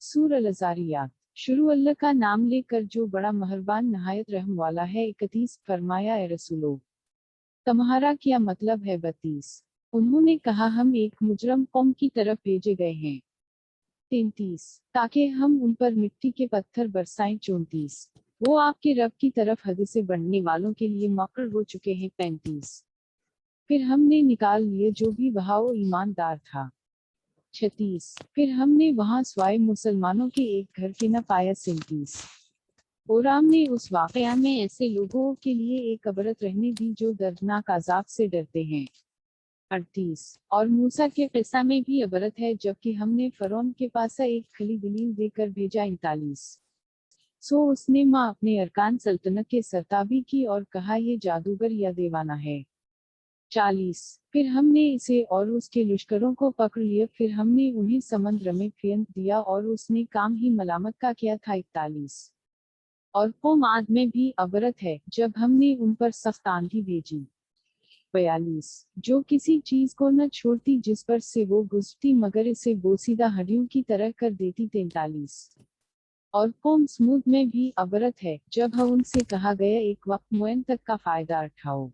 सूर अल-अज़ारियात। शुरू अल्लाह का नाम लेकर जो बड़ा मेहरबान नहायत रहम वाला है। 31 फरमाया, ए रसूलो, तुम्हारा क्या मतलब है? 32। उन्होंने कहा, हम एक मुजरम कौम की तरफ भेजे गए हैं। 33। ताकि हम उन पर मिट्टी के पत्थर बरसाएं। 34। वो आपके रब की तरफ हद से बढ़ने वालों के लिए मुकर्रर हो चुके हैं। 35। फिर हमने निकाल लिए जो भी वहाँ वो ईमानदार था। 36। फिर हमने वहाँ स्वाय मुसलमानों के एक घर के न पाया। 37। और हमने उस वाकया में ऐसे लोगों के लिए एक अबरत रहने दी जो दर्दनाक अजाब से डरते हैं। 38। और मूसा के किस्सा में भी अबरत है, जबकि हमने फरौन के पास एक खली दलील देकर भेजा। 39। सो उसने माँ अपने अरकान सल्तनत के सरताबी की और कहा, ये जादूगर या देवाना है। 40। फिर हमने इसे और उसके लश्करों को पकड़ लिया, फिर हमने उन्हें समुद्र में फेंक दिया और उसने काम ही मलामत का किया था। 41। और कौम आद में भी अबरत है, जब हमने उन पर सख्त आंधी भेजी। 42। जो किसी चीज को न छोड़ती जिस पर से वो गुजरती, मगर इसे बोसीदा हड्डियों की तरह कर देती। 43। और कौम स्मूद में भी अबरत है, जब उनसे कहा गया एक वक्त मुअय्यन तक का फायदा उठाओ।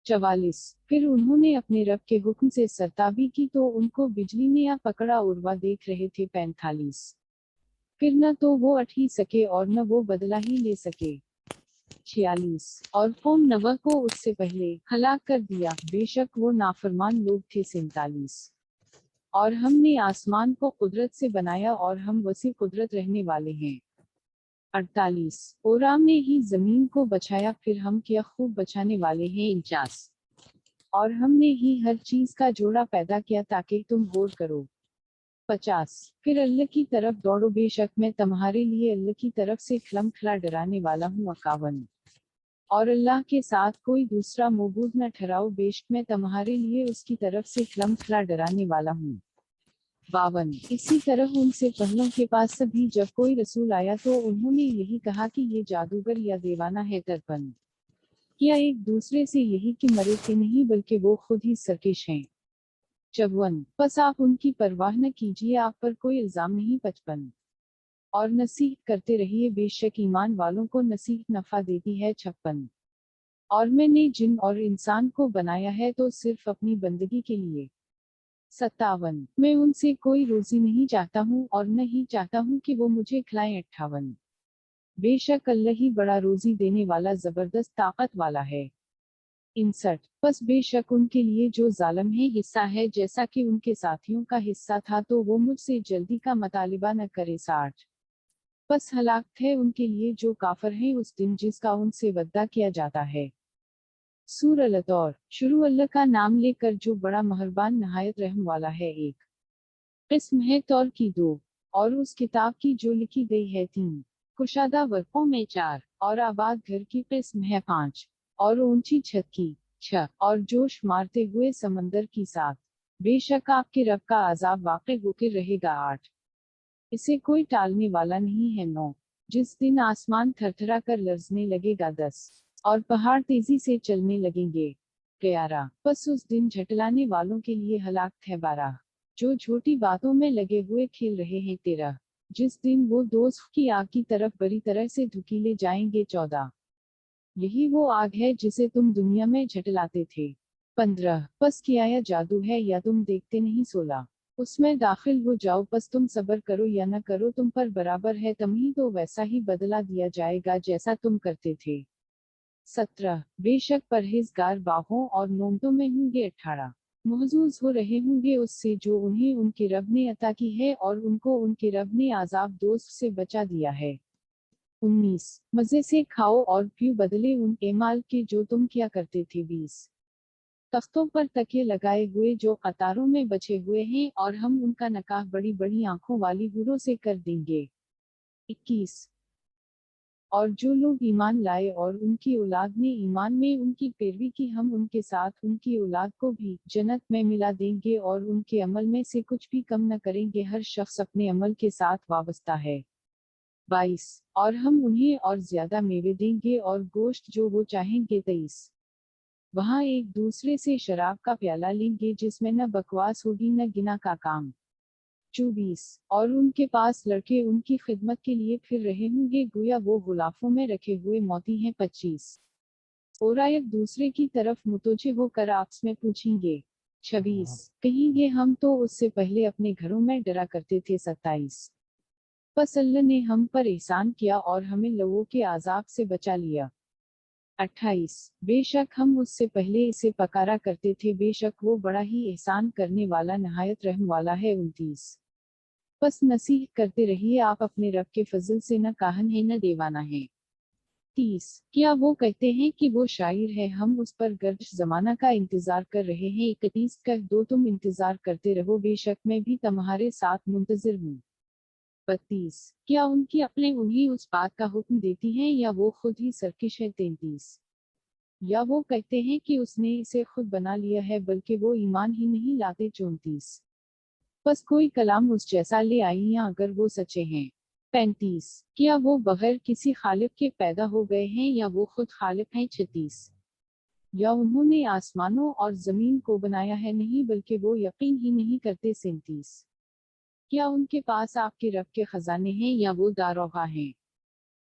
44। फिर उन्होंने अपने रब के हुक्म से सरताबी की तो उनको बिजली ने आ पकड़ा और वह देख रहे थे। 45। फिर न तो वो अट ही सके और न वो बदला ही ले सके। 46। और कौम नवा को उससे पहले हलाक कर दिया, बेशक वो नाफरमान लोग थे। 47। और हमने आसमान को कुदरत से बनाया और हम वसी कुदरत रहने वाले हैं। 48। और हमने ही जमीन को बचाया, फिर हम क्या खूब बचाने वाले हैं। 49। और हमने ही हर चीज का जोड़ा पैदा किया ताकि तुम गौर करो। 50। फिर अल्लाह की तरफ दौड़ो, बेशक मैं तुम्हारे लिए अल्लाह की तरफ से खलम खला डराने वाला हूँ। 51। और अल्लाह के साथ कोई दूसरा मबूद न ठहराओ, बेशक मैं तुम्हारे लिए उसकी तरफ से खलम खला डराने वाला हूँ। 52। इसी तरह उनसे पहलों के पास भी जब कोई रसूल आया तो उन्होंने यही कहा कि ये जादूगर या देवाना है। 53। किया एक दूसरे से यही कि मरे थे नहीं, बल्कि वो खुद ही सरकश हैं। 54। बस आप उनकी परवाह न कीजिए, आप पर कोई इल्जाम नहीं। 55। और नसीहत करते रहिए, बेशक ईमान वालों को नसीहत नफा देती है। 56। और मैंने जिन और इंसान को बनाया है तो सिर्फ अपनी बंदगी के लिए। 57। मैं उनसे कोई रोजी नहीं चाहता हूँ और न ही चाहता हूँ कि वो मुझे खिलाएं। 58। बेशक अल्लाह ही बड़ा रोजी देने वाला जबरदस्त ताकत वाला है। 61। बस बेशक उनके लिए जो जालिम है हिस्सा है जैसा कि उनके साथियों का हिस्सा था, तो वो मुझसे जल्दी का मतालिबा न करे। 60। बस हलाक है उनके लिए जो काफर है उस दिन जिसका उनसे वद्दा किया जाता है। सूर अल-तौर। शुरू अल्लाह का नाम लेकर जो बड़ा मेहरबान नहायत रहम वाला है। एक किस्म है तौर की 2, और उस किताब की जो लिखी गई है 3, कुशादा वर्कों में 4, और आबाद घर की किस्म है 5, और ऊंची छत की 6, और जोश मारते हुए समंदर की 7। बेशक आपके रब का अजाब वाक़ई होकर रहेगा। 8। इसे कोई टालने वाला नहीं है। 9। जिस दिन आसमान थरथरा कर लरजने लगेगा। 10। और पहाड़ तेजी से चलने लगेंगे। 11। बस उस दिन झटलाने वालों के लिए हलाक है। 12। जो छोटी बातों में लगे हुए खेल रहे हैं। 13। जिस दिन वो दोस्त की आग की तरफ बड़ी तरह से धुकीले जाएंगे। 14। यही वो आग है जिसे तुम दुनिया में झटलाते थे। 15। बस किया या जादू है या तुम देखते नहीं। 16। उसमें दाखिल हो जाओ, बस तुम सब्र करो या न करो तुम पर बराबर है, तुम्हें तो वैसा ही बदला दिया जाएगा जैसा तुम करते थे। 17। बेशक परहेजगार बाहों और नोमतों में होंगे। 18। महजूज हो रहे होंगे उससे जो उन्हें उनके रब ने अता की है और उनको उनके रब ने आजाब दोस्त से बचा दिया है। 19। मजे से खाओ और पियो, बदले उन एमाल के जो तुम किया करते थे। 20। तख्तों पर तकिए लगाए हुए जो कतारों में बचे हुए हैं, और हम उनका नकाह बड़ी बड़ी आंखों वाली हूरों से कर देंगे। 21। और जो लोग ईमान लाए और उनकी औलाद ने ईमान में उनकी पैरवी की, हम उनके साथ उनकी औलाद को भी जन्नत में मिला देंगे और उनके अमल में से कुछ भी कम न करेंगे, हर शख्स अपने अमल के साथ वाबस्ता है। 22। और हम उन्हें और ज्यादा मेवे देंगे और गोश्त जो वो चाहेंगे। 23। वहाँ एक दूसरे से शराब का प्याला लेंगे जिसमें न बकवास होगी न गिना का काम। 24 और उनके पास लड़के उनकी खिदमत के लिए फिर रहे होंगे गोया वो गुलाफों में रखे हुए मोती हैं। 25 और एक दूसरे की तरफ मुतवज्जे होकर आपस में पूछेंगे। 26 कहेंगे हम तो उससे पहले अपने घरों में डरा करते थे। 27 बस अल्लाह ने हम पर एहसान किया और हमें लोगों के आजाब से बचा लिया। 28 बेशक हम उससे पहले इसे पकारा करते थे, बेशक वो बड़ा ही एहसान करने वाला नहायत रहम वाला है। 29 बस नसीहत करते रहिए, आप अपने रब के फजल से न काहन है न दीवाना है। 30 क्या वो कहते हैं कि वो शायर है, हम उस पर गर्ज जमाना का इंतजार कर रहे हैं। 31 कह दो तुम इंतजार करते रहो, बेशक मैं भी तुम्हारे साथ मुंतजिर हूँ। 32 क्या उनकी अपने उन्हीं उस बात का हुक्म देती हैं या वो खुद ही सरकश है। 33 या वो कहते हैं कि उसने इसे खुद बना लिया है बल्कि वो ईमान ही नहीं लाते। 34 बस कोई कलाम उस जैसा ले आई या अगर वो सच्चे हैं। 35 क्या वो बगैर किसी खालिक के पैदा हो गए हैं या वो खुद खालिक हैं। 36 या उन्होंने आसमानों और जमीन को बनाया है, नहीं बल्कि वो यकीन ही नहीं करते। 37 क्या उनके पास आपके रब के खजाने हैं या वो दारोगा हैं।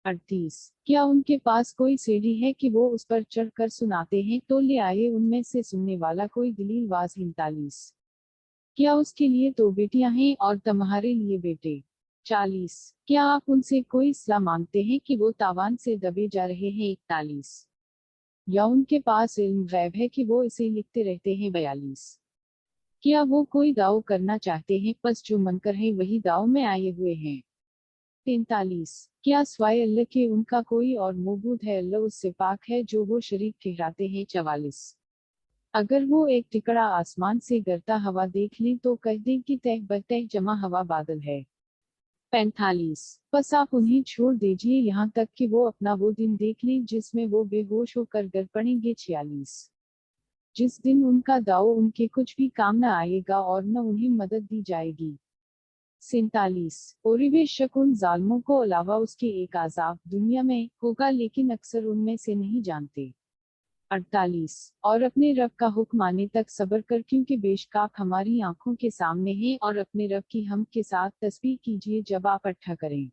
38 क्या उनके पास कोई सीढ़ी है कि वो उस पर चढ़ कर सुनाते हैं, तो ले आए उनमें से सुनने वाला कोई दलील बाज। 39 क्या उसके लिए तो बेटियां हैं और तुम्हारे लिए बेटे। 40 क्या आप उनसे कोई सलाह मांगते हैं कि वो तावान से दबे जा रहे हैं। 41 या उनके पास इल्म गैब है कि वो इसे लिखते रहते हैं। 42 क्या वो कोई दाव करना चाहते हैं, बस जो मनकर है वही दाव में आए हुए हैं। 43 क्या स्वाय अल्लाह के उनका कोई और मौजूद है, अल्लाह उससे पाक है जो वो शरीक ठहराते हैं। 44 अगर वो एक टिकड़ा आसमान से गिरता हवा देख लें तो कह दें कि तह बतह जमा हवा बादल है। 45 बस आप उन्हें छोड़ दीजिए यहाँ तक कि वो अपना वो दिन देख लें जिसमें वो बेहोश होकर गिर पड़ेंगे। 46 जिस दिन उनका दाव उनके कुछ भी काम न आएगा और न उन्हें मदद दी जाएगी। 47 और बेशक उन जालिमों को अलावा उसके एक आजाब दुनिया में होगा, लेकिन अक्सर उनमें से नहीं जानते। 48 और अपने रब का हुक्म आने तक सब्र कर, क्योंकि बेशक हमारी आंखों के सामने है, और अपने रब की हम के साथ तस्बीह कीजिए जब आप इकट्ठा करें।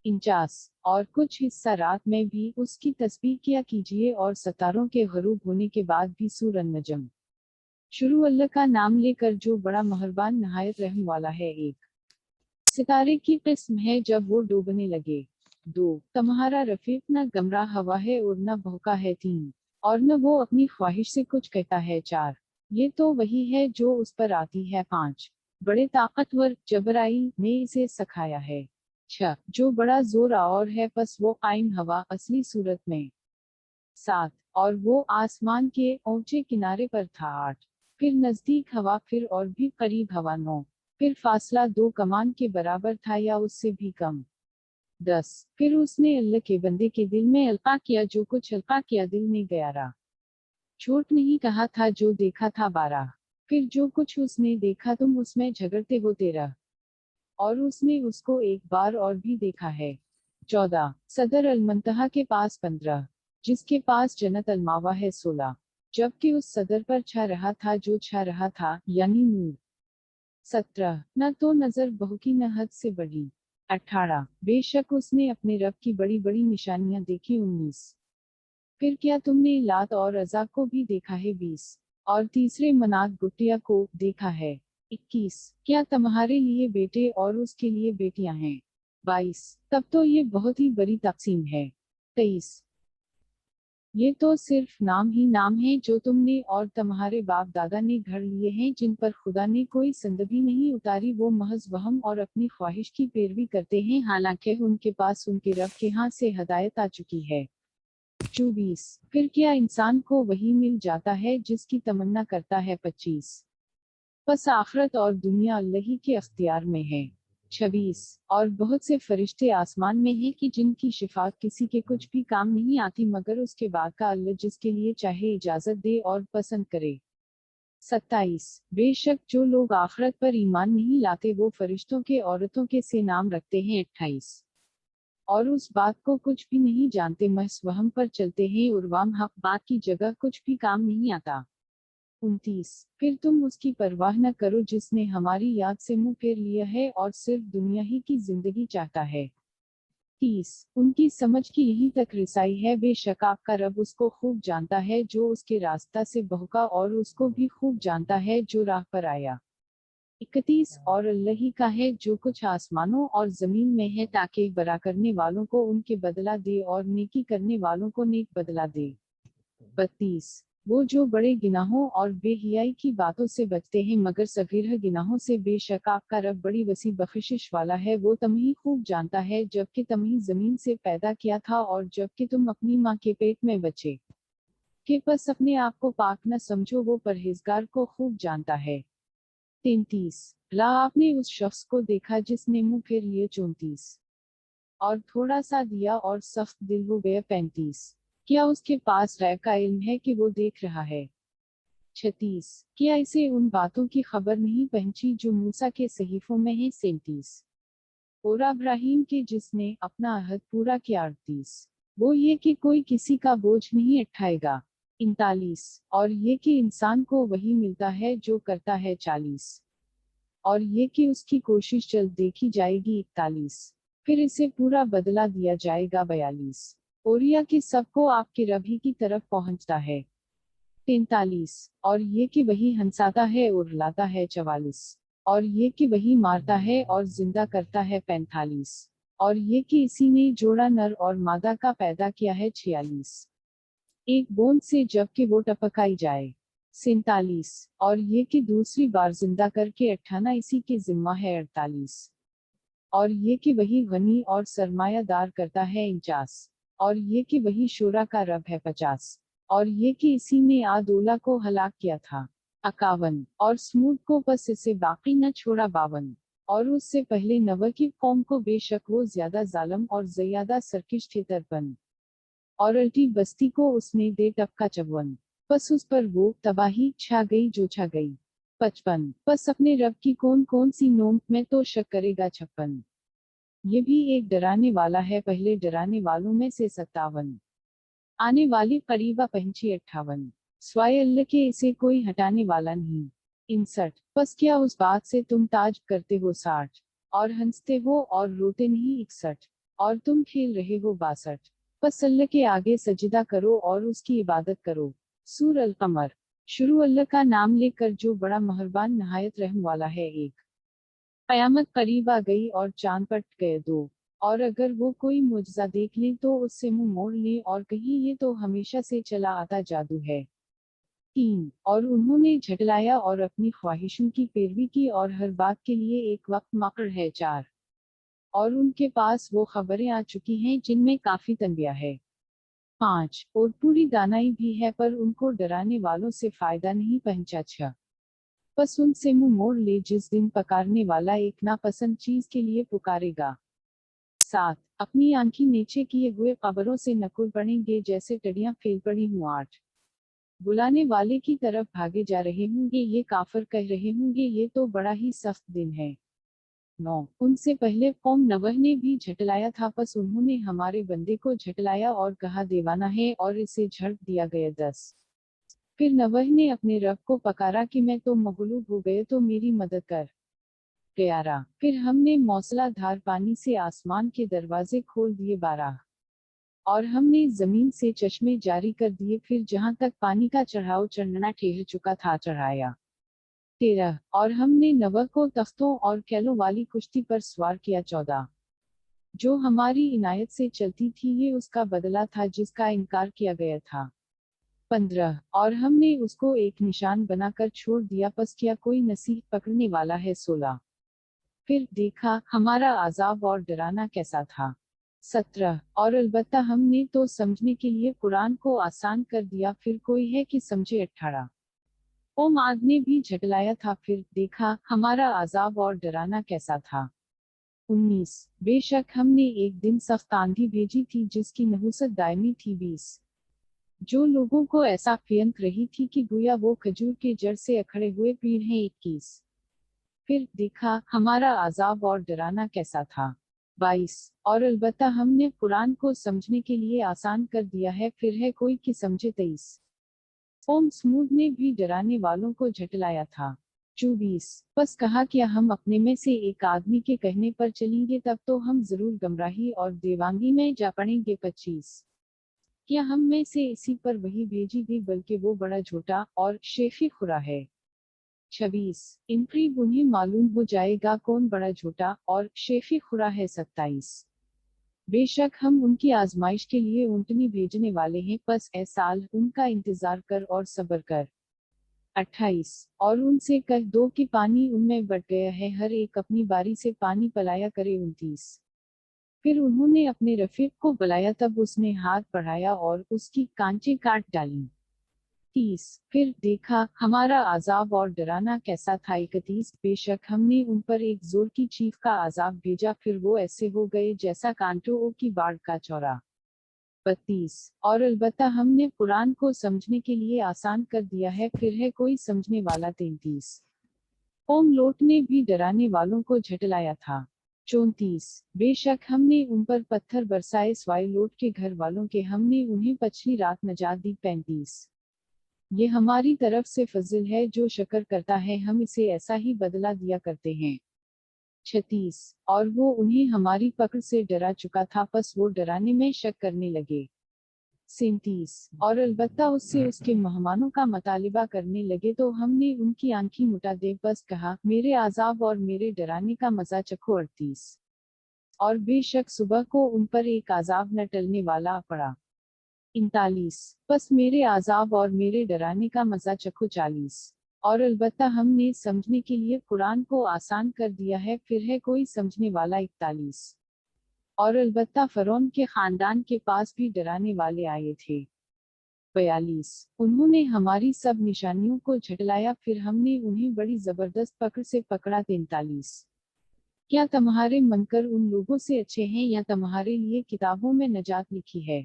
49 और कुछ हिस्सा रात में भी उसकी तस्बीह किया कीजिए और सितारों के गरूब होने के बाद भी। सूरह नजम शुरू अल्लाह का नाम लेकर जो बड़ा मेहरबान नहायत रहम वाला है। एक सितारे की किस्म है जब वो डूबने लगे। 2 तुम्हारा रफीक न गमराह हवा है और न भौका है। 3 और न वो अपनी ख्वाहिश से कुछ कहता है। 4 ये तो वही है जो उस पर आती है। 5 बड़े ताकतवर जबराइल ने इसे सिखाया है। 6 जो बड़ा जोर और है, बस वो कायम हवा असली सूरत में। 7 और वो आसमान के ऊंचे किनारे पर था। 8 फिर नजदीक हवा, फिर और भी करीब हवा। 9 फिर फासला 2 कमान के बराबर था या उससे भी कम। 10 फिर उसने अल्लाह के बंदे के दिल में अलका किया जो कुछ अलका किया दिल में। 11 झूठ नहीं कहा था जो देखा था। 12 फिर जो कुछ उसने देखा तुम उसमें झगड़ते हो। 13 और उसने उसको एक बार और भी देखा है। 14 सदर अलमंतहा के पास। 15 जिसके पास जन्नत अलमावा है। 16 जबकि उस सदर पर छा रहा था जो छा रहा था, यानी नूर। 17 न तो नजर बहुकी न हद से बढ़ी। 18 बेशक उसने अपने रब की बड़ी बड़ी निशानियां देखी। 19 फिर क्या तुमने लात और अज़ा को भी देखा है। 20 और तीसरे मनात गुटिया को देखा है। 21 क्या तुम्हारे लिए बेटे और उसके लिए बेटियां हैं। 22 तब तो ये बहुत ही बड़ी तकसीम है। 23 ये तो सिर्फ नाम ही नाम है जो तुमने और तुम्हारे बाप दादा ने घर लिए हैं, जिन पर खुदा ने कोई संदभी नहीं उतारी, वो महज वहम और अपनी ख्वाहिश की पैरवी करते हैं, हालांकि उनके पास उनके रब के हाथ से हदायत आ चुकी है। 24 फिर क्या इंसान को वही मिल जाता है जिसकी तमन्ना करता है। 25 बस आखिरत और दुनिया अल्लाह ही के अख्तियार में है। 26 और बहुत से फरिश्ते आसमान में हैं कि जिनकी शिफात किसी के कुछ भी काम नहीं आती मगर उसके बाद का अल्लाह जिसके लिए चाहे इजाजत दे और पसंद करे। 27 बेशक जो लोग आखिरत पर ईमान नहीं लाते वो फरिश्तों के औरतों के से नाम रखते हैं। 28 और उस बात को कुछ भी नहीं जानते, महज वहम पर चलते हैं, और वाम हक बात की जगह कुछ भी काम नहीं आता। 29 फिर तुम उसकी परवाह न करो जिसने हमारी याद से मुंह फेर लिया है और सिर्फ दुनिया ही की जिंदगी चाहता है। 30 उनकी समझ की यहीं तक रिसाई है, बेशक आपका रब उसको खूब जानता है जो उसके रास्ता से बहका और उसको भी खूब जानता है जो राह पर आया। 31 और अल्लाह ही का है जो कुछ आसमानों और जमीन में है ताकि बरा करने वालों को उनके बदला दे और नेकी करने वालों को नेक बदला दे। 32 वो जो बड़े गिनाहों और बेहियाई की बातों से बचते हैं मगर सगीरह गिनाहों से, बेशक आपका रब बड़ी वसी बख्शिश वाला है। वो तुम्हें खूब जानता है जबकि तुम्हें जमीन से पैदा किया था और जबकि तुम अपनी माँ के पेट में बचे के बस अपने आप को पाक न समझो, वो परहेजगार को खूब जानता है। 33 ला आपने उस शख्स को देखा जिसने मुंह फेर लिए। 34 और थोड़ा सा दिया और सख्त दिल हो गया। 35 क्या उसके पास गैब का इल्म है कि वो देख रहा है। 36 क्या इसे उन बातों की खबर नहीं पहुंची जो मूसा के सहीफों में है। 37 और इब्राहिम के जिसने अपना अहद पूरा किया। 38 वो ये कि कोई किसी का बोझ नहीं उठाएगा। 39 और ये कि इंसान को वही मिलता है जो करता है। 40 और ये कि उसकी कोशिश जल्द देखी जाएगी। 41 फिर इसे पूरा बदला दिया जाएगा। 42 और यह कि सबको आपके रब ही की तरफ पहुंचता है। 43 और ये कि वही हंसाता है और लाता है। 44 और ये कि वही मारता है और जिंदा करता है। 45 और ये कि इसी ने जोड़ा नर और मादा का पैदा किया है। 46 एक बूंद से जबकि वो टपकाई जाए। 47 और ये कि दूसरी बार जिंदा करके उठाना इसी के जिम्मा है। 48 और ये कि वही गनी और सरमायादार करता है। 49 और ये कि वही शूरा का रब है। 50 और ये कि इसी ने आदोला को हलाक किया था। 51 और स्मूद को बस इसे बाकी न छोड़ा। 52 और उससे पहले नवा की कौम को, बेशक वो ज्यादा जालम और ज्यादा सरकिश थे। 53 और अल्टी बस्ती को उसने दे टपका। 54 बस उस पर वो तबाही छा गई जो छा गई। 55 बस अपने रब की कौन कौन सी नोम में तो शक करेगा। 56 ये भी एक डराने वाला है, पहले डराने वालों में से। 57 आने वाली करीबा पहुंची। 58 स्वाय अल्लाह के इसे कोई हटाने वाला नहीं। 61 बस क्या उस बात से तुम ताज करते हो। 60 और हंसते हो और रोते नहीं। 61 और तुम खेल रहे हो। 62 बस अल्लाह के आगे सजदा करो और उसकी इबादत करो। सूर अल कमर शुरू अल्लाह का नाम लेकर जो बड़ा मेहरबान नहायत रहम वाला है। एक कयामत करीब आ गई और चांद पट गए। दो और अगर वो कोई मुजजा देख ले तो उससे मुंह मोड़ ले और कहीं ये तो हमेशा से चला आता जादू है। 3 और उन्होंने झटलाया और अपनी ख्वाहिशों की पैरवी की और हर बात के लिए एक वक्त मकर है। 4 और उनके पास वो खबरें आ चुकी हैं जिनमें काफी तंबिया है। 5 और पूरी दानाई भी है पर उनको डराने वालों से फायदा नहीं पहुंचा। 6 बस उनसे मुंह मोड़ ले जिस दिन पकारने वाला एक नापसंद चीज के लिए पुकारेगा। 7 अपनी आंखी नीचे किए हुए कब्रों से नकुल पड़ेंगे जैसे टड़ियां फैल पड़ी हों। 8 बुलाने वाले की तरफ भागे जा रहे होंगे, ये काफिर कह रहे होंगे ये तो बड़ा ही सख्त दिन है। 9 उनसे पहले कौम नवह ने भी झटलाया था, बस उन्होंने हमारे बंदे को झटलाया और कहा दीवाना है और इसे झड़क दिया गया। 10 फिर नवह ने अपने रब को पकारा कि मैं तो मगलूब हो गए तो मेरी मदद कर। 11 फिर हमने मौसलाधार पानी से आसमान के दरवाजे खोल दिए। 12 और हमने जमीन से चश्मे जारी कर दिए, फिर जहां तक पानी का चढ़ाव चढ़ना ठहर चुका था चढ़ाया। 13 और हमने नवा को तख्तों और कैलों वाली कुश्ती पर सवार किया। 14 जो हमारी इनायत से चलती थी, ये उसका बदला था जिसका इनकार किया गया था। 15 और हमने उसको एक निशान बनाकर छोड़ दिया, बस क्या कोई नसीह पकड़ने वाला है। 16 फिर देखा हमारा अजाब और डराना कैसा था। 17 और अलबत्ता हमने तो समझने के लिए कुरान को आसान कर दिया, फिर कोई है कि समझे। 18 ओम आद ने भी झटलाया था, फिर देखा हमारा अजाब और डराना कैसा था। 19 बेशक हमने एक दिन सख्त आंधी भेजी थी जिसकी नहुसत दायमी थी। 20 जो लोगों को ऐसा फेंक रही थी कि गोया वो खजूर के जड़ से अखड़े हुए पेड़ हैं। 21 फिर देखा हमारा अजाब और डराना कैसा था। 22 और अलबत्ता हमने कुरान को समझने के लिए आसान कर दिया है, फिर है कोई कि समझे। 23 ओम स्मूद ने भी डराने वालों को झटलाया था। 24 बस कहा क्या हम अपने में से एक आदमी के कहने पर चलेंगे तब तो हम जरूर गमराही और देवांगी में जा पड़ेंगे। 25 क्या हम में से इसी पर वही भेजी गई बल्कि वो बड़ा झूठा और शेफी खुरा है। 26 इन करीब उन्हें मालूम हो जाएगा कौन बड़ा झूठा और शेफी खुरा है। 27 बेशक हम उनकी आजमाइश के लिए ऊँटनी भेजने वाले हैं, बस ए साल उनका इंतजार कर और सब्र कर। 28 और उनसे कह दो कि पानी उनमें बढ़ गया है, हर एक अपनी बारी से पानी पिलाया करे। 29 फिर उन्होंने अपने रफीक को बुलाया, तब उसने हाथ बढ़ाया और उसकी कांचे काट डाली। 30 फिर देखा हमारा आजाब और डराना कैसा था। 31 बेशक हमने उन पर एक जोर की चीख का आजाब भेजा, फिर वो ऐसे हो गए जैसा कांटों की बाढ़ का चौरा। 32 और अलबत्ता हमने कुरान को समझने के लिए आसान कर दिया है, फिर है कोई समझने वाला। 33 कौम लोट ने भी डराने वालों को झटलाया था। 34 बेशक हमने उन पर पत्थर बरसाए सवाए लोट के घर वालों के, हमने उन्हें पिछली रात नजात दी। 35 ये हमारी तरफ से फजल है, जो शक्र करता है हम इसे ऐसा ही बदला दिया करते हैं। 36 और वो उन्हें हमारी पकड़ से डरा चुका था, बस वो डराने में शक करने लगे। 37 और अलबत्ता उससे उसके मेहमानों का मुतालिबा करने लगे तो हमने उनकी आंखें मुटा दे, बस कहा मेरे आजाब और मेरे डराने का मजा चखो। 38 और बेशक सुबह को उन पर एक आजाब न टलने वाला पड़ा। 39 बस मेरे आजाब और मेरे डराने का मजा चखो। 40 और अलबत्ता हमने समझने के लिए कुरान को आसान कर दिया है, फिर है कोई समझने वाला। 41 और अलबत्ता फरौन के खानदान के पास भी डराने वाले आए थे। 42 उन्होंने हमारी सब निशानियों को झटलाया, फिर हमने उन्हें बड़ी जबरदस्त पकड़ से पकड़ा। 43 क्या तुम्हारे मनकर उन लोगों से अच्छे हैं या तुम्हारे लिए किताबों में नजात लिखी है।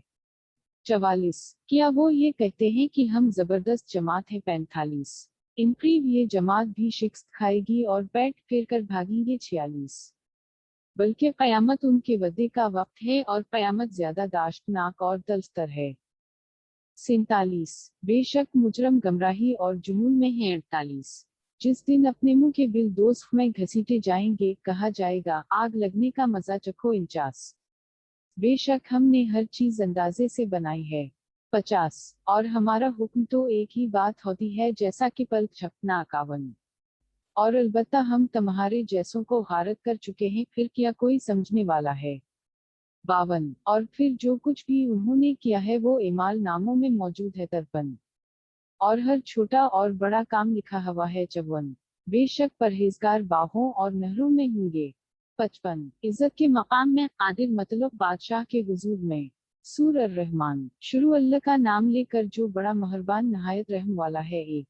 44 क्या वो ये कहते हैं कि हम जबरदस्त जमात है। 45 इन करीब ये जमात भी शिकस्त खाएगी और बैठ फिर कर भागेंगे। 46 बल्कि कयामत उनके वदे का वक्त है और कयामत ज्यादा दाश्तनाक और दलस्तर है। 47 बेशक मुजरम गमराही और जुनून में है। 48 जिस दिन अपने मुंह के बिल दोस्त में घसीटे जाएंगे, कहा जाएगा आग लगने का मजा चखो। 49 बेशक हमने हर चीज अंदाजे से बनाई है। 50 और हमारा हुक्म तो एक ही बात होती है, जैसा कि पलक झपकना। 51 और अलबत्ता हम तुम्हारे जैसों को गारत कर चुके हैं, फिर क्या कोई समझने वाला है। 52 और फिर जो कुछ भी उन्होंने किया है वो इमाल नामों में मौजूद है। 53 और हर छोटा और बड़ा काम लिखा हुआ है। 54 बेशक परहेजगार बाहों और नहरों में होंगे। 55 इज्जत के मकाम में कादिर मतलब बादशाह के हुजूर में। सूर अर्रहमान शुरू अल्लाह का नाम लेकर जो बड़ा मेहरबान नहायत रहम वाला है। 1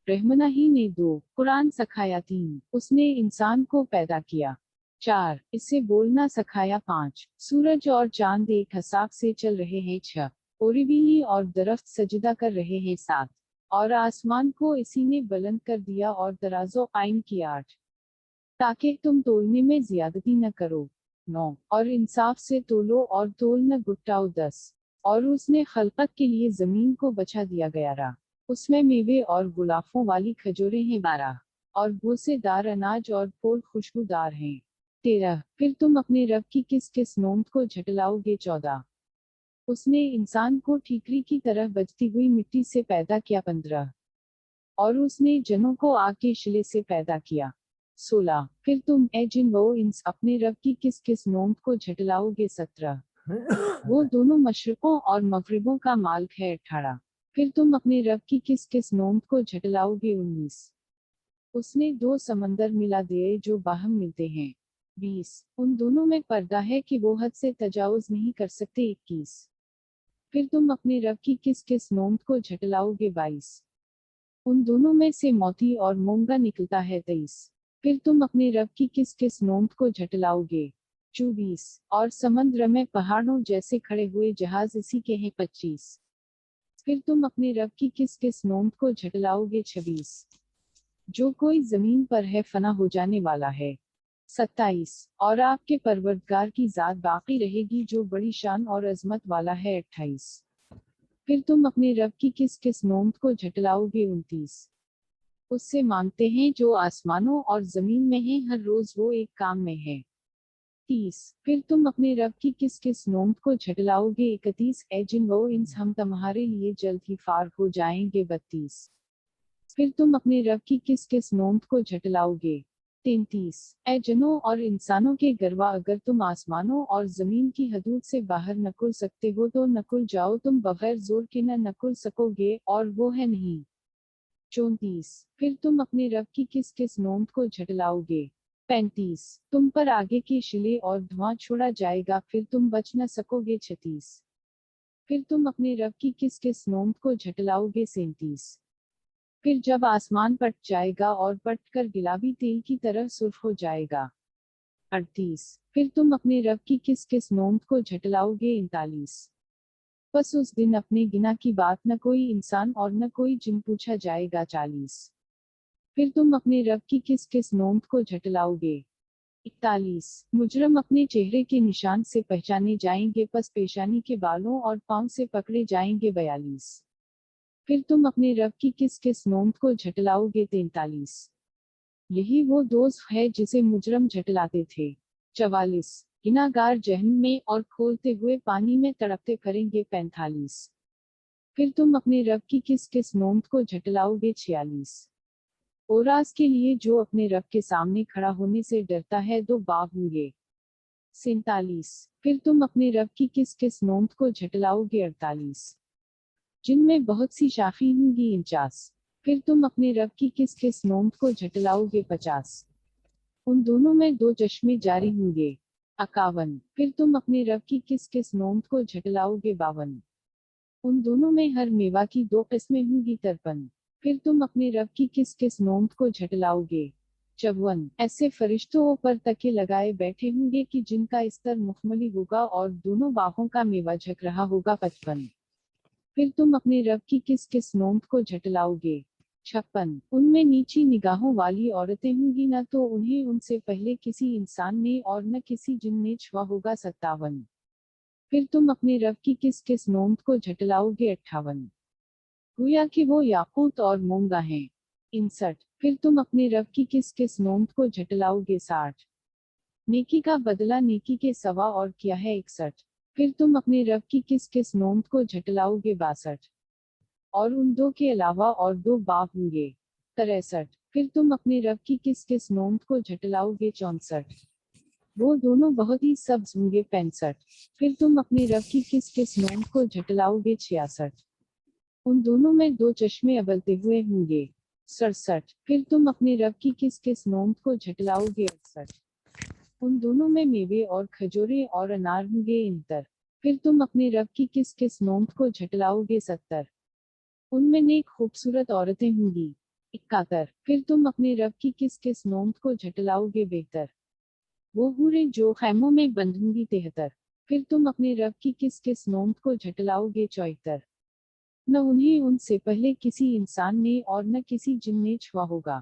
रहमना ही ने 2 कुरान सखाया। 3 उसने इंसान को पैदा किया। 4 इससे बोलना सखाया। 5 सूरज और चांद एक हिसाब से चल रहे हैं। 6 ओरिबिली और दरख्त सजदा कर रहे हैं। 7 और आसमान को इसी ने बुलंद कर दिया और दराजो कायम किया। 8 ताकि तुम तोलने में ज्यादती न करो। 9 और इंसाफ से तोलो और तोल न गुटाओ। 10 और उसने खलकत के लिए जमीन को बचा दिया। 11 उसमें मेवे और गुलाफों वाली खजूरें हैं। 12 और भूसेदार अनाज और फूल खुशबूदार हैं। 13 फिर तुम अपने रब की किस किस नोमत को झटलाओगे। 14 उसने इंसान को ठीकरी की तरह बजती हुई मिट्टी से पैदा किया। 15 और उसने जनों को आग के शिले से पैदा किया। 16 फिर तुम ए जिन वो इंस अपने रब की किस किस नोमत को झटलाओगे। 17 वो दोनों मशरकों और मगरिबों का मालिक है। 18 फिर तुम अपने रब की किस किस नोमत को झटलाओगे। 19 उसने 2 समंदर मिला दिए जो बाहम मिलते हैं। 20 उन दोनों में पर्दा है कि वो हद से तजावुज नहीं कर सकते। 21 फिर तुम अपने रब की किस किस नोमत को झटलाओगे। 22 उन दोनों में से मोती और मूंगा निकलता है। 23 फिर तुम अपने रब की किस किस नोमत को झटलाओगे। 24 और समुद्र में पहाड़ों जैसे खड़े हुए जहाज इसी के हैं। 25 फिर तुम अपने रब की किस किस नोमत को झटलाओगे। 26 जो कोई जमीन पर है फना हो जाने वाला है। 27 और आपके परवरदिगार की जात बाकी रहेगी जो बड़ी शान और अजमत वाला है। 28 پھر تم اپنے رب کی کس کس نعمت کو جھٹلاؤ گے؟ 29 اس سے مانگتے ہیں جو آسمانوں اور زمین میں ہیں، ہر روز وہ ایک کام میں ہے۔ 30 پھر تم اپنے رب کی کس کس نعمت کو جھٹلاؤ گے؟ 31 اے جن و انس ہم تمہارے لیے جلد ہی فارغ ہو جائیں گے۔ 32 پھر تم اپنے رب کی کس کس نعمت کو جھٹلاؤ گے؟ 33 اے جنوں اور انسانوں کے گروہ، اگر تم آسمانوں اور زمین کی حدود سے باہر نکل سکتے ہو تو نکل جاؤ، تم بغیر زور کے نہ نکل سکو گے، اور وہ ہے نہیں۔ 34 پھر تم اپنے رب کی کس کس نعمت کو جھٹلاؤ گے؟ 35 تم پر آگے کے شلے اور دھواں چھوڑا جائے گا، پھر تم بچ نہ سکو گے۔ 36 پھر تم اپنے رب کی کس کس نعمت کو جھٹلاؤ گے؟ 37 پھر جب آسمان پٹ جائے گا اور پٹ کر گلابی تیل کی طرح سرخ ہو جائے گا۔ 38 پھر تم اپنے رب کی کس کس نعمت کو جھٹلاؤ گے؟ 39 بس اس دن اپنے گناہ کی بات نہ کوئی انسان اور نہ کوئی جن پوچھا جائے گا۔ 40 پھر تم اپنے رب کی کس کس نعمت کو جھٹلاؤ گے؟ 41 مجرم اپنے چہرے کے نشان سے پہچانے جائیں گے، پس پیشانی کے بالوں اور پاؤں سے پکڑے جائیں گے۔ 42 پھر تم اپنے رب کی کس کس نعمت کو جھٹلاؤ گے؟ 43 یہی وہ دوزخ ہے جسے مجرم جھٹلاتے تھے۔ 44 گناہگار جہنم میں اور کھولتے ہوئے پانی میں تڑپتے پھریں گے۔ 45 پھر تم اپنے رب کی کس کس نعمت کو جھٹلاؤ گے؟ 46 اوراس کے لیے جو اپنے رب کے سامنے کھڑا ہونے سے ڈرتا ہے دو باغ ہوں گے۔ 47 پھر تم اپنے رب کی کس کس نعمت کو جھٹلاؤ گے؟ 48 جن میں بہت سی شاخیں ہوں گی۔ 49 پھر تم اپنے رب کی کس کس نعمت کو جھٹلاؤ گے؟ 50 ان دونوں میں دو چشمے جاری ہوں گے۔ 51 پھر تم اپنے رب کی کس کس نعمت کو جھٹلاؤ گے؟ 52 ان دونوں میں ہر میوہ کی دو قسمیں ہوں گی۔ 53 پھر تم اپنے رب کی کس کس نعمت کو جھٹلاؤ گے؟ 54 ایسے فرشتوں پر تکے لگائے بیٹھے ہوں گے کہ جن کا استر مخملی ہوگا اور دونوں باغوں کا میوہ جھک رہا ہوگا۔ 55 پھر تم اپنے رب کی کس کس نعمت کو جھٹلاؤ گے؟ 56 ان میں نیچی نگاہوں والی عورتیں ہوں گی، نہ تو انہیں ان سے پہلے کسی انسان نے اور نہ کسی جن نے چھوا ہوگا۔ 57 پھر تم اپنے رب کی کس کس نعمت کو جھٹلاؤ گے؟ 58 گویا کہ وہ یاقوت اور مومگا ہیں۔ 59 پھر تم اپنے رب کی کس کس نعمت کو جھٹلاؤ گے؟ 60 نیکی کا بدلہ نیکی کے سوا اور کیا ہے۔ 61 پھر تم اپنے رب کی کس کس نعمت کو جھٹلاؤ گے؟ 62 اور ان دو کے علاوہ اور دو باغ ہوں گے۔ 63 پھر تم اپنے رب کی کس کس نعمت کو جھٹلاؤ گے؟ 64 وہ دونوں بہت ہی سبز ہوں گے۔ 65 پھر تم اپنے رب کی کس کس نعمت کو جھٹلاؤ گے؟ 66 ان دونوں میں دو چشمے ابلتے ہوئے ہوں گے۔ 67 پھر تم اپنے رب کی کس کس نعمت کو جھٹلاؤ گے؟ 68 ان دونوں میں میوے اور کھجورے اور انار ہوں گے۔ 69 پھر تم اپنے رب کی کس کس نعمت کو جھٹلاؤ گے؟ 70 ان میں نیک خوبصورت عورتیں ہوں گی۔ 71 پھر تم اپنے رب کی کس کس نعمت کو جھٹلاؤ گے؟ بہتر وہ حوریں جو خیموں میں بند ہوں گی۔ 73 پھر تم اپنے رب کی کس کس نعمت کو جھٹلاؤ گے؟ 74 نہ انہیں ان سے پہلے کسی انسان نے اور نہ کسی جن نے چھوا ہوگا۔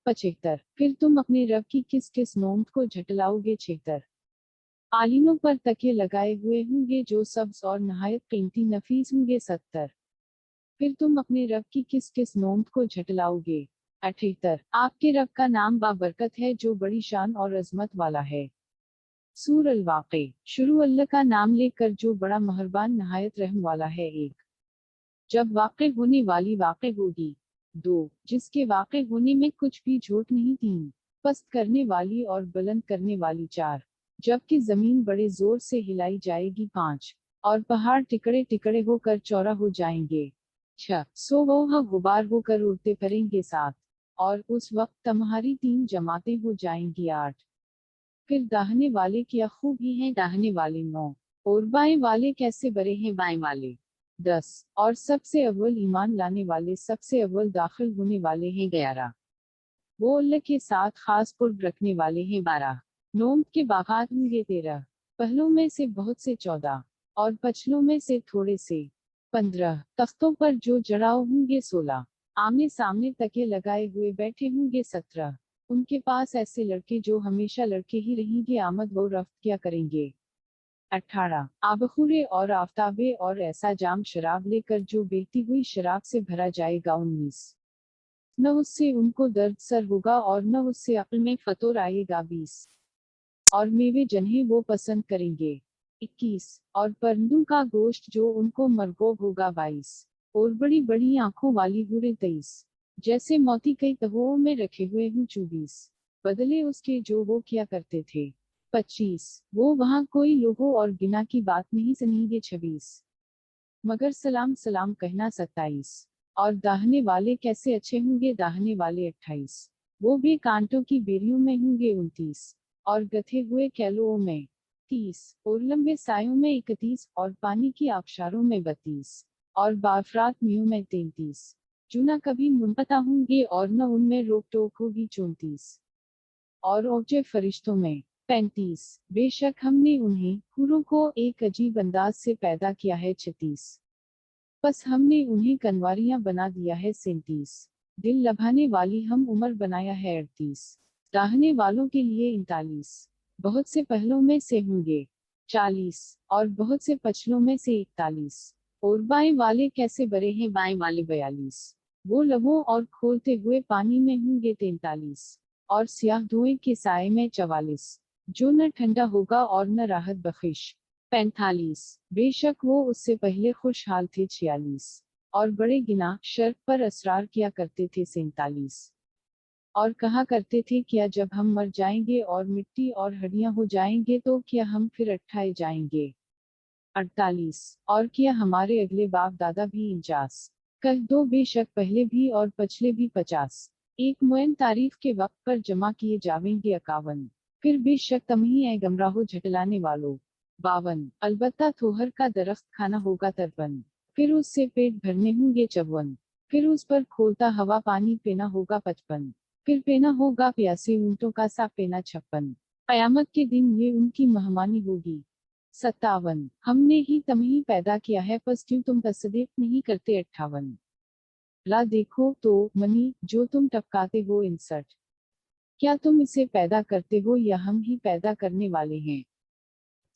75 پھر تم اپنے رب کی کس کس نعمت کو جھٹلاؤ گے؟ 76 قالینوں پر تکے لگائے ہوئے ہوں گے جو سبز اور نہایت قیمتی نفیس ہوں گے۔ 70 پھر تم اپنے رب کی کس کس نعمت کو جھٹلاؤ گے؟ 78 آپ کے رب کا نام بابرکت ہے جو بڑی شان اور عظمت والا ہے۔ سور الواقع شروع اللہ کا نام لے کر جو بڑا مہربان نہایت رحم والا ہے۔ 1 جب واقع ہونے والی واقع ہوگی۔ 2 جس کے واقع ہونے میں کچھ بھی جھوٹ نہیں۔ 3 پست کرنے والی اور بلند کرنے والی۔ 4 جبکہ زمین بڑے زور سے ہلائی جائے گی۔ 5 اور پہاڑ ٹکڑے ٹکڑے ہو کر چورا ہو جائیں گے۔ 6 سو وہ غبار ہو کر اڑتے پھریں گے۔ 7 اور اس وقت تمہاری 3 جماعتیں ہو جائیں گی۔ 8 پھر داہنے والے کیا خوب ہی ہیں داہنے والے۔ 9 اور بائیں والے کیسے برے ہیں بائیں والے۔ 10 اور سب سے اول ایمان لانے والے سب سے اول داخل ہونے والے ہیں۔ 11 وہ اللہ کے ساتھ خاص قرب رکھنے والے ہیں۔ 12 نوم کے باغات ہوں گے۔ 13 پہلوں میں سے بہت سے۔ 14 اور پچھلوں میں سے تھوڑے سے۔ 15 تختوں پر جو جڑاؤ ہوں گے۔ 16 آمنے سامنے تکے لگائے ہوئے بیٹھے ہوں گے۔ 17 ان کے پاس ایسے لڑکے جو ہمیشہ لڑکے ہی رہیں گے، آمد و رفت کیا کریں گے۔ 18 आबखूरे और आफ्ताबे और ऐसा जाम शराब लेकर जो बहती हुई शराब से भरा जाएगा। 19 न उससे उनको दर्द सर होगा और न उससे अक्ल में फतूर आएगा। 20 और मेवे जन्हें वो पसंद करेंगे। 21 और परिंदों का गोश्त जो उनको मरगूब होगा। 22 और बड़ी बड़ी आंखों वाली हूरें। 23 जैसे मोती कई तहुओं में रखे हुए हों। 24 बदले उसके जो वो किया करते थे। 25 वो वहाँ कोई लोगों और गिना की बात नहीं सुनेंगे। 26 मगर सलाम सलाम कहना। 27 और दाहने वाले कैसे अच्छे होंगे दाहने वाले। 28 वो भी कांटों की बेरियों में होंगे। 29 और गथे हुए कैलों में। 30 और लंबे सायों में। 31 और पानी की आबशारों में। 32 और बाफरात मियों में। 33 जो न कभी मुनक़ता होंगे और न उनमें रोक टोक होगी। 34 और ओजे फरिश्तों में। 35 बेशक हमने उन्हें हूरों को एक अजीब अंदाज से पैदा किया है। 36 बस हमने उन्हें कनवारियां बना दिया है। 37 दिल लभाने वाली हम उम्र बनाया है। 38 दाहने वालों के लिए। 39 बहुत से पहलों में से होंगे। 40 और बहुत से पछलों में से। 41 और बाएं वाले कैसे बड़े हैं बाएं वाले। 42 वो लबों और खोलते हुए पानी में होंगे। 43 और स्याह धुएं के साए में। 44 जो न ठंडा होगा और न राहत बख्शिश। 45 बेशक वो उससे पहले खुशहाल थे। 46 और बड़े गिना शर्त पर असरार किया करते थे। 47 और कहा करते थे क्या जब हम मर जाएंगे और मिट्टी और हड्डियां हो जाएंगे तो क्या हम फिर उठाए जाएंगे। 48 और क्या हमारे अगले बाप दादा भी 49 कह दो बेशक पहले भी और पछले भी। 50 एक मुअय्यन तारीख के वक्त पर जमा किए जावेंगे। 51 फिर बेशक तुम ही है गमराहो झटलाने वालों। 52 अलबत्ता थोहर का दरख्त खाना होगा। 53 फिर उससे पेट भरने होंगे। 54 फिर उस पर खोलता हवा पानी पीना होगा। 55 फिर पीना होगा प्यासे ऊंटों का सा पीना। 56 कयामत के दिन ये उनकी मेहमानी होगी। 57 हमने ही तुम्हें पैदा किया है बस क्यों तुम तस्दीक नहीं करते। 58 ला देखो तो मनी जो तुम टपकाते हो। 59 क्या तुम इसे पैदा करते हो या हम ही पैदा करने वाले हैं।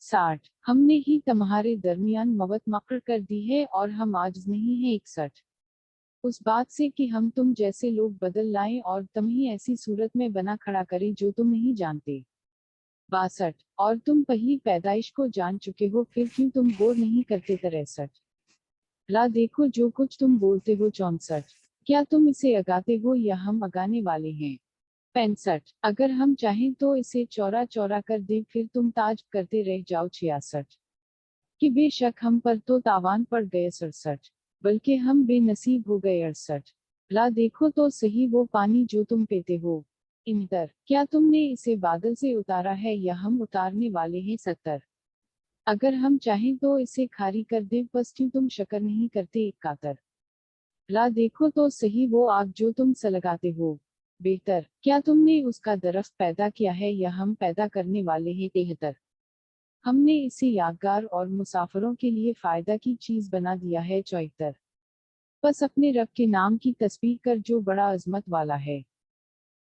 60 हमने ही तुम्हारे दरमियान मवत मकर कर दी है और हम आजिज नहीं है। 61 उस बात से कि हम तुम जैसे लोग बदल लाएं और तुम्हें ऐसी सूरत में बना खड़ा करें जो तुम नहीं जानते। 62 और तुम पहली पैदाइश को जान चुके हो फिर क्यों तुम गौर नहीं करते। 63 ला देखो जो कुछ तुम बोलते हो। 64 क्या तुम इसे अगाते हो या हम अगाने वाले हैं। 65 अगर हम चाहें तो इसे चौरा चौरा कर दें फिर तुम ताज करते रह जाओ। 66 कि बेशक हम पर तो तावान पड़ गए। 67 बल्कि हम बेनसीब हो गए। 68 ला देखो तो सही वो पानी जो तुम पीते हो। इंतर क्या तुमने इसे बादल से उतारा है या हम उतारने वाले हैं। 70 अगर हम चाहें तो इसे खारी कर दें बस क्यों तुम शक्र नहीं करते। 71 ला देखो तो सही वो आग जो तुम सलगाते हो। बेहतर क्या तुमने उसका दरख्त पैदा किया है या हम पैदा करने वाले हैं। 73 हमने इसे यादगार और मुसाफिरों के लिए फायदा की चीज बना दिया है। 74 बस अपने रब के नाम की तस्बीह कर जो बड़ा अजमत वाला है।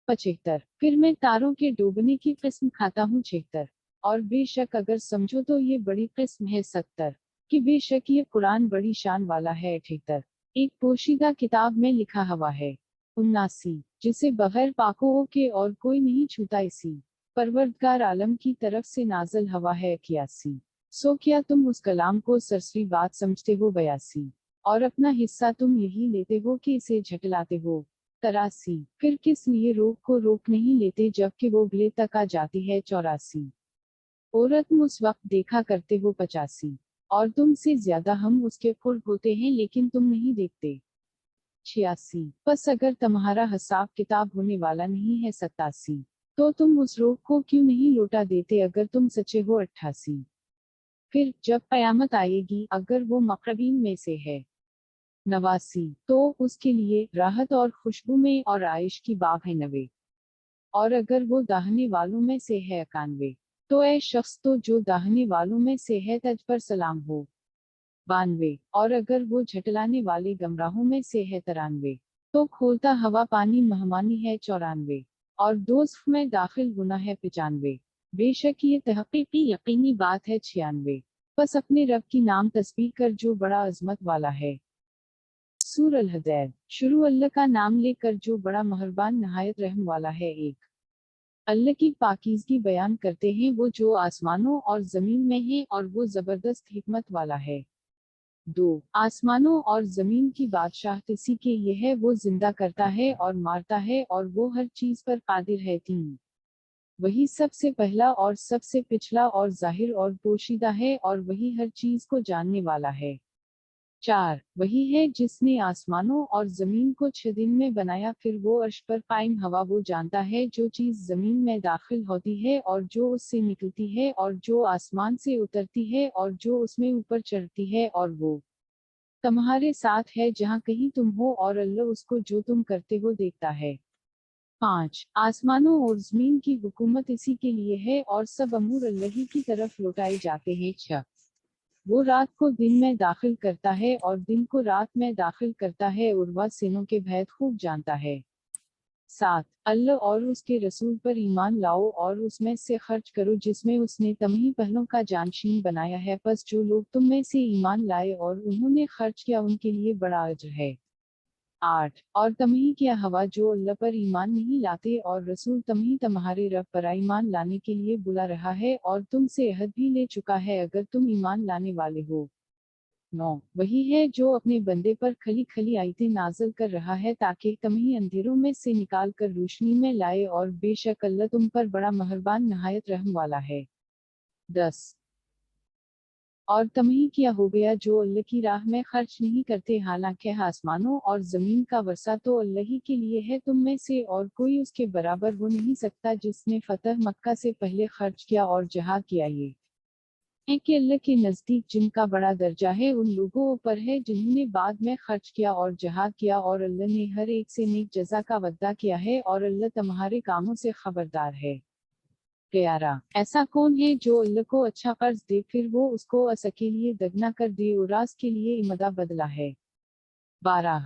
75 फिर मैं तारों के डूबने की किस्म खाता हूँ। 76 और बेशक अगर समझो तो ये बड़ी किस्म है। 70 कि बेशक ये कुरान बड़ी शान वाला है। 78 एक पोशीदा किताब में लिखा हुआ है। 79 जिसे बगैर पाकों के और कोई नहीं छूता इसी परवरदगार आलम की तरफ से नाजल हवा है। 81 सो क्या तुम उस कलाम को सरसरी बात समझते हो। 82 और अपना हिस्सा तुम यही लेते हो कि इसे झटलाते हो। 83 फिर किस लिए रोक को रोक नहीं लेते जबकि वो गले तक आ जाती है। 84 और तुम उस वक्त देखा करते हो। 85 और तुमसे ज्यादा हम उसके कुर्ब होते हैं लेकिन तुम नहीं देखते। 86 बस अगर तुम्हारा हिसाब किताब होने वाला नहीं है। 87 तो तुम उस रोग को क्यों नहीं लौटा देते अगर तुम सच्चे हो। 88 फिर जब कयामत आएगी अगर वो मकरबीन में से है। 89 तो उसके लिए राहत और खुशबू में और आयश की बाग है। 90 और अगर वो दाहने वालों में से है। 91 तो ऐ शख्स तो जो दाहने वालों में से है तज पर सलाम हो। 92 और अगर वो झटलाने वाले गमराहों में से है। 93 तो खोलता हवा पानी मेहमानी है। 94 और दोस्त में दाखिल गुना है। 95 بے شک یہ تحقیقی یقینی بات ہے 96۔ بس اپنے رب کی نام تسبیح کر جو بڑا عظمت والا ہے۔ سور الحدید۔ شروع اللہ کا نام لے کر جو بڑا مہربان نہایت رحم والا ہے۔ 1۔ اللہ کی پاکیزگی بیان کرتے ہیں وہ جو آسمانوں اور زمین میں ہے اور وہ زبردست حکمت والا ہے۔ 2۔ آسمانوں اور زمین کی بادشاہت اسی کے یہ ہے وہ زندہ کرتا ہے اور مارتا ہے اور وہ ہر چیز پر قادر ہے۔ 3۔ وہی سب سے پہلا اور سب سے پچھلا اور ظاہر اور پوشیدہ ہے اور وہی ہر چیز کو جاننے والا ہے۔ 4۔ وہی ہے جس نے آسمانوں اور زمین کو 6 دن میں بنایا پھر وہ عرش پر قائم ہوا وہ جانتا ہے جو چیز زمین میں داخل ہوتی ہے اور جو اس سے نکلتی ہے اور جو آسمان سے اترتی ہے اور جو اس میں اوپر چڑھتی ہے اور وہ تمہارے ساتھ ہے جہاں کہیں تم ہو اور اللہ اس کو جو تم کرتے ہو دیکھتا ہے۔ 5۔ آسمانوں اور زمین کی حکومت اسی کے لیے ہے اور سب امور اللہ ہی کی طرف لوٹائے جاتے ہیں۔ 6۔ وہ رات کو دن میں داخل کرتا ہے اور دن کو رات میں داخل کرتا ہے اور وہ سینوں کے بھید خوب جانتا ہے۔ 7۔ اللہ اور اس کے رسول پر ایمان لاؤ اور اس میں سے خرچ کرو جس میں اس نے تمہیں پہلوں کا جانشین بنایا ہے پس جو لوگ تم میں سے ایمان لائے اور انہوں نے خرچ کیا ان کے لیے بڑا اجر ہے۔ 8۔ اور تمہیں کیا ہوا جو اللہ پر ایمان نہیں لاتے اور رسول تمہیں تمہارے رب پر ایمان لانے کے لیے بلا رہا ہے اور تم سے عہد بھی لے چکا ہے اگر تم ایمان لانے والے ہو۔ 9۔ وہی ہے جو اپنے بندے پر کھلی کھلی آیتیں نازل کر رہا ہے تاکہ تمہیں اندھیروں میں سے نکال کر روشنی میں لائے اور بے شک اللہ تم پر بڑا مہربان نہایت رحم والا ہے۔ 10۔ اور تمہیں کیا ہو گیا جو اللہ کی راہ میں خرچ نہیں کرتے حالانکہ آسمانوں اور زمین کا ورثہ تو اللہ ہی کے لیے ہے تم میں سے اور کوئی اس کے برابر ہو نہیں سکتا جس نے فتح مکہ سے پہلے خرچ کیا اور جہاد کیا یہ ہے کہ اللہ کے نزدیک جن کا بڑا درجہ ہے ان لوگوں پر ہے جنہوں نے بعد میں خرچ کیا اور جہاد کیا اور اللہ نے ہر ایک سے نیک جزا کا وعدہ کیا ہے اور اللہ تمہارے کاموں سے خبردار ہے۔ 11۔ ایسا کون ہے جو اللہ کو اچھا قرض دے پھر وہ اس کو اس کے لیے دگنا کر دے اور راز کے لیے امدہ بدلہ ہے۔ 12۔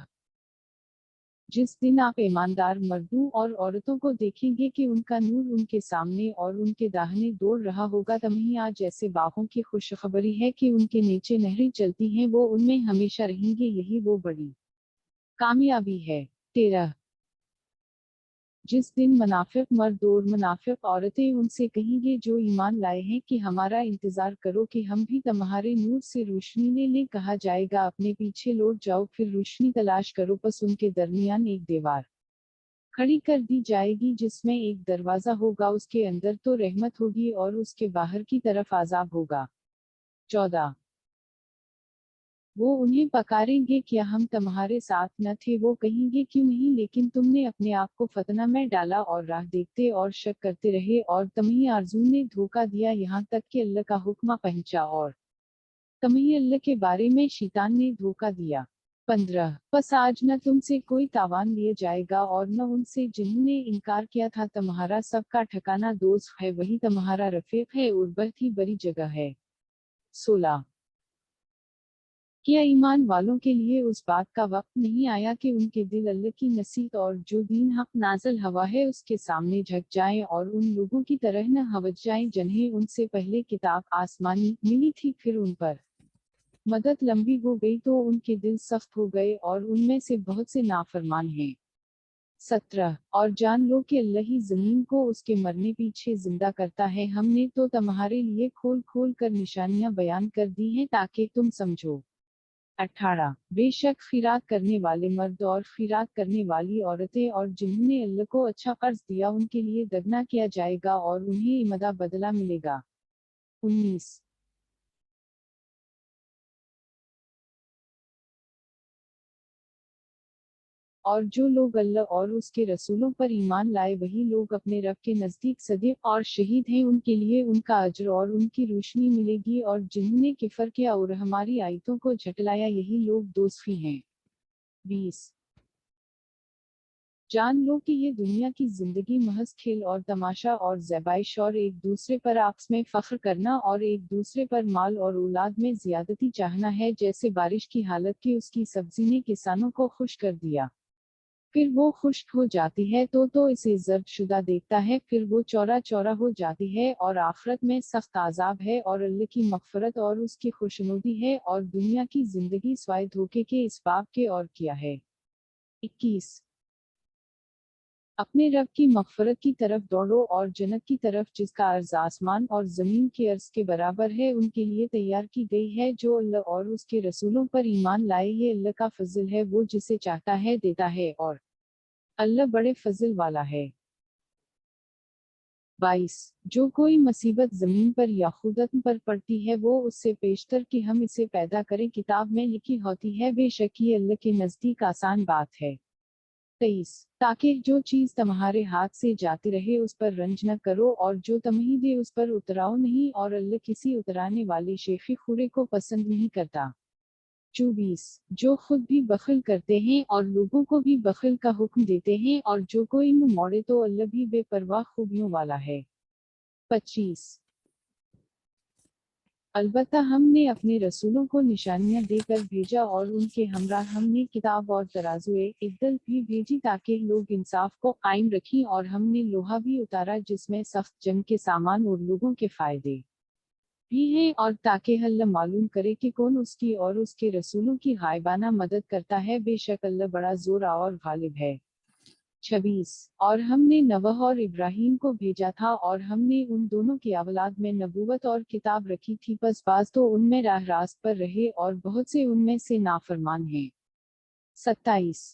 جس دن آپ ایماندار مردوں اور عورتوں کو دیکھیں گے کہ ان کا نور ان کے سامنے اور ان کے داہنے دوڑ رہا ہوگا تمہیں آج ایسے باغوں کی خوشخبری ہے کہ ان کے نیچے نہریں چلتی ہیں وہ ان میں ہمیشہ رہیں گے یہی وہ بڑی کامیابی ہے۔ 13۔ جس دن منافق مرد اور منافق عورتیں ان سے کہیں گے جو ایمان لائے ہیں کہ ہمارا انتظار کرو کہ ہم بھی تمہارے نور سے روشنی لے لیں کہا جائے گا اپنے پیچھے لوٹ جاؤ پھر روشنی تلاش کرو پس ان کے درمیان ایک دیوار کھڑی کر دی جائے گی جس میں ایک دروازہ ہوگا اس کے اندر تو رحمت ہوگی اور اس کے باہر کی طرف عذاب ہوگا۔ 14۔ وہ انہیں پکاریں گے کیا ہم تمہارے ساتھ نہ تھے وہ کہیں گے کیوں نہیں لیکن تم نے اپنے آپ کو فتنہ میں ڈالا اور راہ دیکھتے اور شک کرتے رہے اور تمہیں آرزو نے دھوکہ دیا یہاں تک کہ اللہ کا حکم پہنچا اور تمہیں اللہ کے بارے میں شیطان نے دھوکہ دیا۔ 15۔ پس آج نہ تم سے کوئی تاوان لیا جائے گا اور نہ ان سے جنہوں نے انکار کیا تھا تمہارا سب کا ٹھکانہ دوزخ ہے وہی تمہارا رفیق ہے اور بہت ہی بڑی جگہ ہے۔ 16۔ کیا ایمان والوں کے لیے اس بات کا وقت نہیں آیا کہ ان کے دل اللہ کی نصیحت اور جو دین حق نازل ہوا ہے اس کے سامنے جھک جائیں اور ان لوگوں کی طرح نہ ہوج جائیں جنہیں ان سے پہلے کتاب آسمانی ملی تھی پھر ان پر مدت لمبی ہو گئی تو ان کے دل سخت ہو گئے اور ان میں سے بہت سے نافرمان ہیں۔ 17۔ اور جان لو کہ اللہ ہی زمین کو اس کے مرنے پیچھے زندہ کرتا ہے ہم نے تو تمہارے لیے کھول کھول کر نشانیاں بیان کر دی ہیں تاکہ تم سمجھو۔ 18۔ بے شک خیرات کرنے والے مرد اور خیرات کرنے والی عورتیں اور جنہوں نے اللہ کو اچھا قرض دیا ان کے لیے دگنا کیا جائے گا اور انہیں امدہ بدلہ ملے گا۔ 19۔ اور جو لوگ اللہ اور اس کے رسولوں پر ایمان لائے وہی لوگ اپنے رب کے نزدیک صدیق اور شہید ہیں ان کے لیے ان کا اجر اور ان کی روشنی ملے گی اور جنہوں نے کفر کیا اور ہماری آیتوں کو جھٹلایا یہی لوگ دوزخی ہیں۔ 20۔ جان لو کہ یہ دنیا کی زندگی محض کھیل اور تماشا اور زیبائش اور ایک دوسرے پر آپس میں فخر کرنا اور ایک دوسرے پر مال اور اولاد میں زیادتی چاہنا ہے جیسے بارش کی حالت کی اس کی سبزی نے کسانوں کو خوش کر دیا۔ پھر وہ خشک ہو جاتی ہے تو اسے ضرب شدہ دیکھتا ہے، پھر وہ چورا چورا ہو جاتی ہے اور آخرت میں سخت عذاب ہے اور اللہ کی مغفرت اور اس کی خوشنودی ہے اور دنیا کی زندگی سوائے دھوکے کے اس باب کے اور کیا ہے۔ 21 اپنے رب کی مغفرت کی طرف دوڑو اور جنت کی طرف جس کا عرض آسمان اور زمین کے عرض کے برابر ہے ان کے لیے تیار کی گئی ہے جو اللہ اور اس کے رسولوں پر ایمان لائے، یہ اللہ کا فضل ہے، وہ جسے چاہتا ہے دیتا ہے اور اللہ بڑے فضل والا ہے۔ 22 جو کوئی مصیبت زمین پر یا خودت پر پڑتی ہے وہ اس سے پیشتر کہ ہم اسے پیدا کریں کتاب میں لکھی ہوتی ہے، بے شک یہ اللہ کے نزدیک آسان بات ہے۔ 23 تاکہ جو چیز تمہارے ہاتھ سے جاتی رہے اس پر رنج نہ کرو اور جو تمہیں دے اس پر اتراؤ نہیں، اور اللہ کسی اترانے والے شیخی خورے کو پسند نہیں کرتا۔ 24 جو خود بھی بخل کرتے ہیں اور لوگوں کو بھی بخل کا حکم دیتے ہیں اور جو کوئی منہ موڑے تو اللہ بھی بے پرواہ خوبیوں والا ہے۔ 25 البتہ ہم نے اپنے رسولوں کو نشانیاں دے کر بھیجا اور ان کے ہمراہ ہم نے کتاب اور ترازوئے عدل بھی بھیجی تاکہ لوگ انصاف کو قائم رکھیں، اور ہم نے لوہا بھی اتارا جس میں سخت جنگ کے سامان اور لوگوں کے فائدے بھی ہیں، اور تاکہ اللہ معلوم کرے کہ کون اس کی اور اس کے رسولوں کی غائبانہ مدد کرتا ہے، بے شک اللہ بڑا زور اور غالب ہے۔ 26 اور ہم نے نوح اور ابراہیم کو بھیجا تھا اور ہم نے ان دونوں کی اولاد میں نبوت اور کتاب رکھی تھی، پس بعض تو ان میں راہ راست پر رہے اور بہت سے ان میں سے نافرمان ہیں۔ 27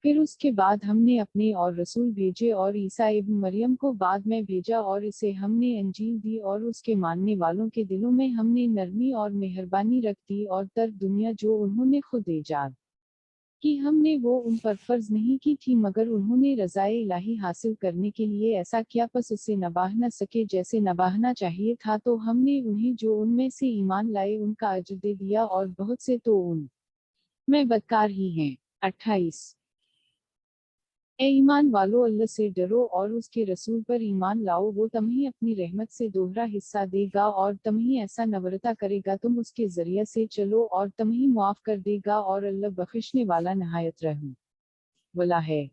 پھر اس کے بعد ہم نے اپنے اور رسول بھیجے اور عیسیٰ ابن مریم کو بعد میں بھیجا اور اسے ہم نے انجیل دی اور اس کے ماننے والوں کے دلوں میں ہم نے نرمی اور مہربانی رکھ دی، اور تر دنیا جو انہوں نے خود ایجاد کہ ہم نے وہ ان پر فرض نہیں کی تھی مگر انہوں نے رضائے الہی حاصل کرنے کے لیے ایسا کیا، پس اسے نباہ نہ سکے جیسے نباہنا چاہیے تھا، تو ہم نے انہیں جو ان میں سے ایمان لائے ان کا اجر دے دیا اور بہت سے تو ان میں بدکار ہی ہیں۔ 28 اے ایمان والو اللہ سے ڈرو اور اس کے رسول پر ایمان لاؤ، وہ تمہیں اپنی رحمت سے دوہرا حصہ دے گا اور تمہیں ایسا نورتا کرے گا تم اس کے ذریعے سے چلو اور تمہیں معاف کر دے گا، اور اللہ بخشنے والا نہایت رحم والا ہے۔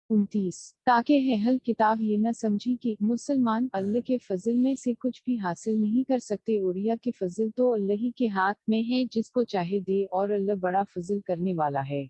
29 تاکہ اہل کتاب یہ نہ سمجھی کہ مسلمان اللہ کے فضل میں سے کچھ بھی حاصل نہیں کر سکتے، اوریا کے فضل تو اللہ ہی کے ہاتھ میں ہے، جس کو چاہے دے، اور اللہ بڑا فضل کرنے والا ہے۔